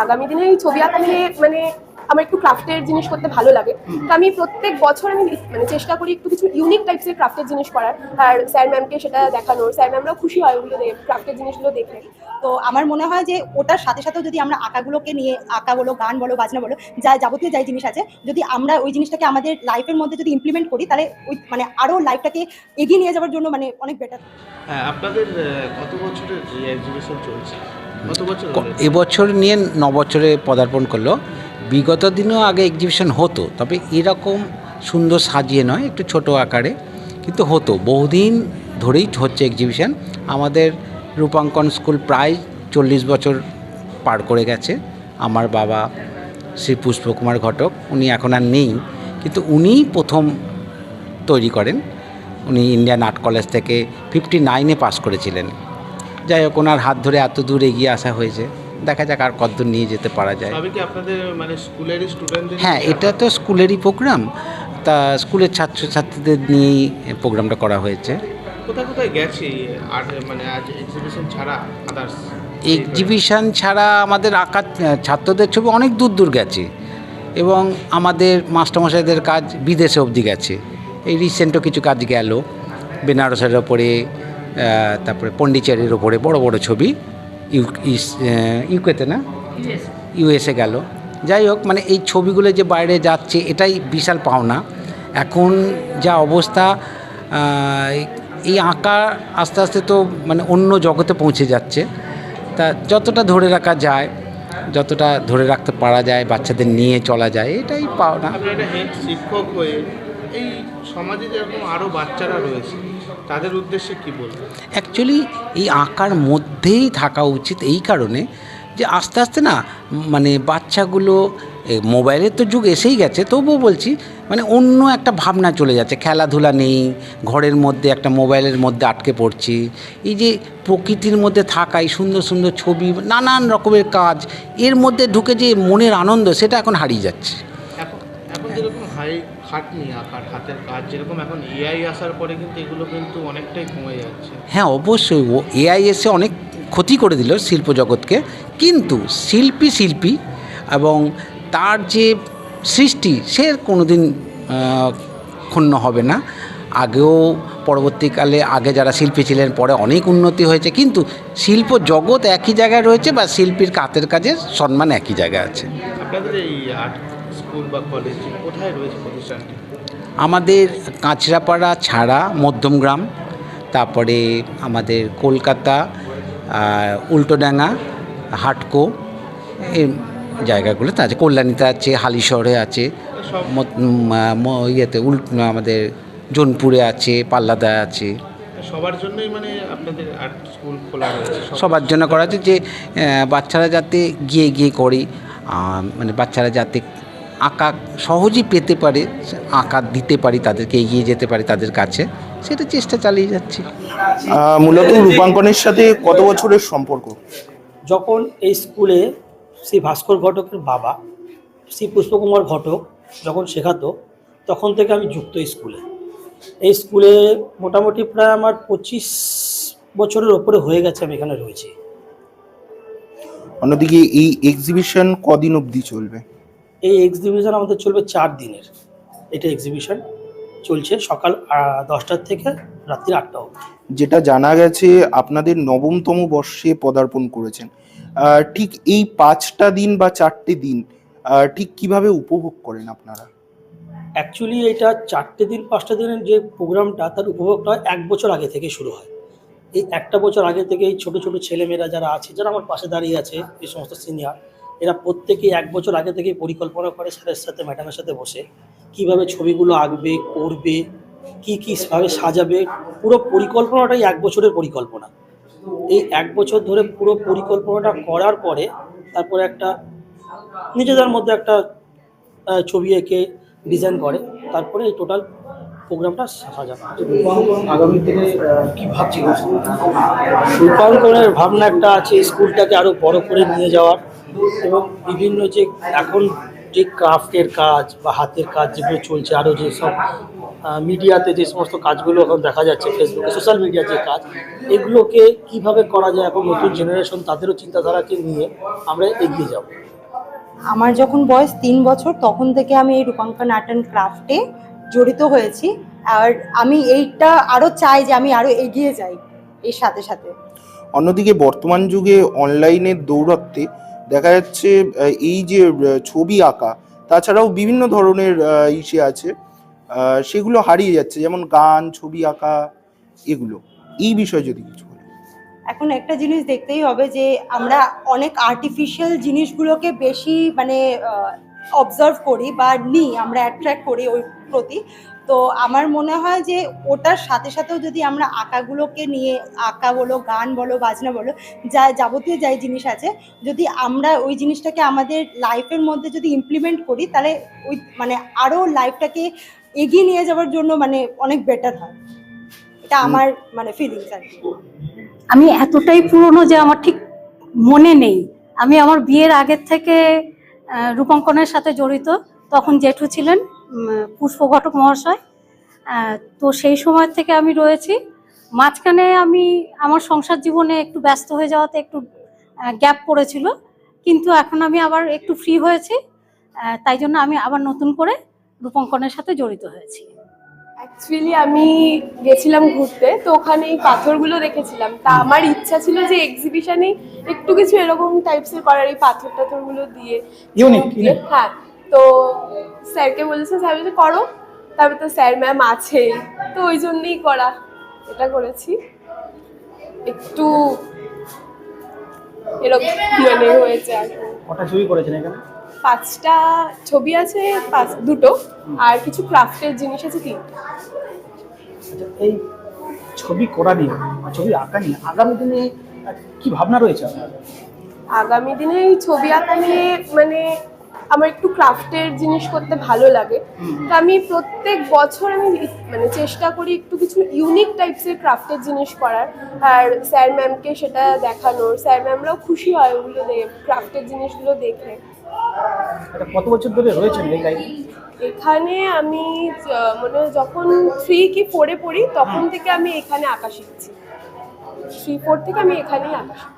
আগামী দিনে এই ছবি আঁকা নিয়ে মানে আমার একটু ক্রাফটের জিনিস করতে ভালো লাগে। তো আমি প্রত্যেক বছর আমি মানে চেষ্টা করি একটু কিছু ইউনিক টাইপসের ক্রাফটের জিনিস করার, আর স্যার ম্যামকে সেটা দেখানোর। স্যার ম্যামরাও খুশি হয় ওগুলো ক্রাফটের জিনিসগুলো দেখে। তো আমার মনে হয় যে ওটার সাথে সাথেও যদি আমরা আঁকাগুলোকে নিয়ে, আঁকা বলো, গান বলো, বাজনা বলো, যা যাবতীয় যাই জিনিস আছে, যদি আমরা ওই জিনিসটাকে আমাদের লাইফের মধ্যে যদি ইমপ্লিমেন্ট করি, তাহলে ওই মানে আরও লাইফটাকে এগিয়ে নিয়ে যাওয়ার জন্য মানে অনেক বেটার। হ্যাঁ, আপনাদের কত বছরের এই এক্সিবিশন চলছে? কত বছর? এবছর নিয়ে 9 বছরে পদার্পণ করলো। বিগত দিনেও আগে এক্সিবিশন হতো, তবে এরকম সুন্দর সাজিয়ে নয়, একটু ছোট আকারে কিন্তু হতো। বহুদিন ধরেই হচ্ছে এক্সিবিশন। আমাদের রূপাঙ্কন স্কুল প্রায় 40 বছর পার করে গেছে। আমার বাবা শ্রী পুষ্পকুমার ঘটক, উনি এখন আর নেই, কিন্তু উনিই প্রথম তৈরি করেন। উনি ইন্ডিয়ান আর্ট কলেজ থেকে 59-এ পাস করেছিলেন। যাই হোক, ওনার হাত ধরে এত দূর এগিয়ে আসা হয়েছে, দেখা যাক আর কতদূর নিয়ে যেতে পারা যায়। তবে কি আপনাদের মানে স্কুলেরই স্টুডেন্টদের? হ্যাঁ, এটা তো স্কুলেরই প্রোগ্রাম, তা স্কুলের ছাত্রছাত্রীদের নিয়েই প্রোগ্রামটা করা হয়েছে। কোথায় কোথায় গেছি আর মানে আজ এক্সিবিশন ছাড়া আদার্স? এক্সিবিশন ছাড়া আমাদের আঁকা ছাত্রদের ছবি অনেক দূর দূর গেছে, এবং আমাদের মাস্টারমশাইদের কাজ বিদেশে অবধি গেছে। এই রিসেন্টও কিছু কাজ গেল বেনারসের ওপরে, তারপরে পন্ডিচেরির ওপরে বড় বড় ছবি ইউকেতে না ইউএসএ গেল। যাই হোক, মানে এই ছবিগুলো যে বাইরে যাচ্ছে এটাই বিশাল পাওনা। এখন যা অবস্থা, এই আঁকা আস্তে আস্তে তো মানে অন্য জগতে পৌঁছে যাচ্ছে। তা যতটা ধরে রাখা যায়, যতটা ধরে রাখতে পারা যায়, বাচ্চাদের নিয়ে চলা যায়, এটাই পাওনা। আপনি একটা হেড শিক্ষক হয়ে এই সমাজে যেরকম আরও বাচ্চারা রয়েছে তাদের উদ্দেশ্যে কী বলবেন? অ্যাকচুয়ালি এই আঁকার মধ্যেই থাকা উচিত, এই কারণে যে আস্তে আস্তে না মানে বাচ্চাগুলো, মোবাইলের তো যুগ এসেই গেছে, তবুও বলছি মানে অন্য একটা ভাবনা চলে যাচ্ছে। খেলাধুলা নেই, ঘরের মধ্যে একটা মোবাইলের মধ্যে আটকে পড়ছি। এই যে প্রকৃতির মধ্যে থাকা, এই সুন্দর সুন্দর ছবি, নানান রকমের কাজ, এর মধ্যে ঢুকে যে মনের আনন্দ, সেটা এখন হারিয়ে যাচ্ছে। এখন এখন যেরকম খাটনি আঁকার হাতের কাজ, যেরকম এখন এআই আসার পরে কিন্তু এগুলো কিন্তু অনেকটাই কমে যাচ্ছে। হ্যাঁ, অবশ্যই এআই এসে অনেক ক্ষতি করে দিল শিল্প জগৎকে, কিন্তু শিল্পী এবং তার যে সৃষ্টি, সে কোনো দিন ক্ষুণ্ণ হবে না। আগেও পরবর্তীকালে আগে যারা শিল্পী ছিলেন, পরে অনেক উন্নতি হয়েছে, কিন্তু শিল্প জগৎ একই জায়গায় রয়েছে, বা শিল্পীর হাতের কাজের সম্মান একই জায়গায় আছে। আপনাদের এই আর্ট স্কুল বা কলেজ কোথায় রয়েছে প্রতিষ্ঠানটি? আমাদের কাঁচরাপাড়া ছাড়া মধ্যমগ্রাম, তারপরে আমাদের কলকাতা, উল্টোডাঙ্গা, হাটকো, এই জায়গাগুলোতে আছে। কল্যাণীতে আছে, হালিশহরে আছে, ইয়েতে আমাদের জোনপুরে আছে, পাল্লাদায় আছে। সবার জন্যই মানে আপনাদের আর্ট স্কুল খোলা রয়েছে? সবার জন্য করা আছে, যে বাচ্চারা যাতে গিয়ে করি, মানে বাচ্চারা যাতে আঁকা সহজেই পেতে পারে, আঁকা দিতে পারি, তাদেরকে এগিয়ে যেতে পারি তাদের কাছে, সেটা চেষ্টা চালিয়ে যাচ্ছি। মূলত রূপাঙ্কনের সাথে কত বছরের সম্পর্ক? যখন এই স্কুলে শ্রী ভাস্কর ঘটকের বাবা শ্রী পুষ্পকুমার ঘটক যখন শেখাতো, তখন থেকে আমি যুক্ত এই স্কুলে মোটামুটি প্রায় আমার 25 বছরের ওপরে হয়ে গেছে আমি এখানে রয়েছি। অন্যদিকে এই এক্সিবিশন কদিন অবধি চলবে? এই এক্সিবিশন আমাদের চলবে 4 দিনের। এটা এক্সিবিশন চলছে সকাল 10টার থেকে রাত্রি 8টা অবধি। যেটা জানা গেছে আপনাদের 9তম বর্ষে পদার্পণ করেছেন, ঠিক এই 5টা দিন বা 4টে দিন ঠিক কিভাবে উপভোগ করেন আপনারা? অ্যাকচুয়ালি এটা 4টে দিন 5টা দিনের যে প্রোগ্রামটা, তার উপভোগটা 1 বছর আগে থেকে শুরু হয়। এই 1টা বছর আগে থেকে এই ছোটো ছোটো ছেলেমেয়েরা যারা আছে, যারা আমার পাশে দাঁড়িয়ে আছে, এই সমস্ত সিনিয়র, এরা প্রত্যেকেই 1 বছর আগে থেকেই পরিকল্পনা করে স্যারের সাথে, ম্যাডামের সাথে বসে কীভাবে ছবিগুলো আঁকবে, করবে, কীভাবে সাজাবে। পুরো পরিকল্পনাটাই 1 বছরের পরিকল্পনা। এই 1 বছর ধরে পুরো পরিকল্পনাটা করার পরে তারপরে একটা নিজেদের মধ্যে একটা ছবি এঁকে ডিজাইন করে, তারপরে এই টোটাল প্রোগ্রামটা সাজানো। আগামী দিনে কী ভাবছি? রূপাঙ্কনের ভাবনা একটা আছে, স্কুলটাকে আরও বড় করে নিয়ে যাওয়ার, এবং বিভিন্ন যে এখন যে ক্রাফটের কাজ বা হাতের কাজ যেগুলো চলছে, আরও যেসব মিডিয়াতে যে সমস্ত কাজগুলো এখন দেখা যাচ্ছে, ফেসবুকে সোশ্যাল মিডিয়ার যে কাজ, এগুলোকে কিভাবে করা যায় এখন নতুন জেনারেশন তাদেরও চিন্তাধারাকে নিয়ে আমরা এগিয়ে যাব। আমার যখন বয়স 3 বছর তখন থেকে আমি এই রূপাঙ্কন আর্ট অ্যান্ড ক্রাফটে জড়িত হয়েছি। আর আমি এইটা আরও চাই যে আমি আরও এগিয়ে যাই এর সাথে সাথে। অন্যদিকে বর্তমান যুগে অনলাইনের দৌরাত্ম্যে দেখা যাচ্ছে এই যে ছবি আঁকা, তাছাড়াও বিভিন্ন ধরনের ইসে আছে, সেগুলো হারিয়ে যাচ্ছে, যেমন গান, ছবি আঁকা, এগুলো এই বিষয়ে যদি কিছু বলেন। এখন একটা জিনিস দেখতেই হবে যে আমরা অনেক আর্টিফিশিয়াল জিনিসগুলোকে বেশি মানে অবজার্ভ করি বা নিই, আমরা অ্যাট্রাক্ট করি ওই প্রতি। তো আমার মনে হয় যে ওটার সাথে সাথেও যদি আমরা আঁকাগুলোকে নিয়ে, আঁকা বলো, গান বলো, বাজনা বলো, যা যাবতীয় যাই জিনিস আছে, যদি আমরা ওই জিনিসটাকে আমাদের লাইফের মধ্যে যদি ইমপ্লিমেন্ট করি, তাহলে ওই মানে আরও লাইফটাকে এগিয়ে নিয়ে যাওয়ার জন্য মানে অনেক বেটার হয়। এটা আমার মানে ফিলিংস আর কি। আমি এতটাই পুরনো যে আমার ঠিক মনে নেই। আমি আমার বিয়ের আগের থেকে রূপাঙ্কনের সাথে জড়িত। তখন জেঠু ছিলেন পুষ্প ঘটক মহাশয়। তো সেই সময় থেকে আমি রয়েছি। মাঝখানে আমি আমার সংসার জীবনে একটু ব্যস্ত হয়ে যাওয়াতে একটু গ্যাপ পড়েছিল, কিন্তু এখন আমি আবার একটু ফ্রি হয়েছি। তাই জন্য আমি আবার নতুন করে রূপাঙ্কনের সাথে জড়িত হয়েছি। অ্যাকচুয়ালি আমি গেছিলাম ঘুরতে, তো ওখানে এই পাথরগুলো দেখেছিলাম। তা আমার ইচ্ছা ছিল যে এক্সিবিশনে একটু কিছু এরকম টাইপসের করার, এই পাথর টাথরগুলো দিয়ে Unique, unique। হ্যাঁ, তো স্যারকে বলেছে, স্যার বলেছে করো। তারপরে তো স্যার ম্যাম আছেই, তো ওই জন্যই করা, এটা করেছি। একটু এরকম মানে হয়েছে আর কি। কটা ছবি করেছেন এখানে? 5টা ছবি আছে, 2টো, আর কিছু ক্রাফটের জিনিস আছে 3টা। আচ্ছা, এই ছবি করা নিয়ে বা ছবি আঁকা নিয়ে আগামী দিনে কি ভাবনা রয়েছে আপনার? আগামী দিনে এই ছবি আঁকা নিয়ে মানে আমার একটু ক্রাফটের জিনিস করতে ভালো লাগে। তো আমি প্রত্যেক বছর আমি মানে চেষ্টা করি একটু কিছু ইউনিক টাইপসের ক্রাফটের জিনিস করার, আর স্যার ম্যামকে সেটা দেখানোর। স্যার ম্যামরাও খুশি হয় ওগুলো ক্রাফটের জিনিসগুলো দেখে। এটা কত বছর ধরে রয়েছেন এই লাইনে? এখানে আমি মানে যখন 3 কি 4-এ পড়ি তখন থেকে আমি এখানে আঁকা শিখছি। 3-4 থেকে আমি এখানেই আঁকা শিখছি।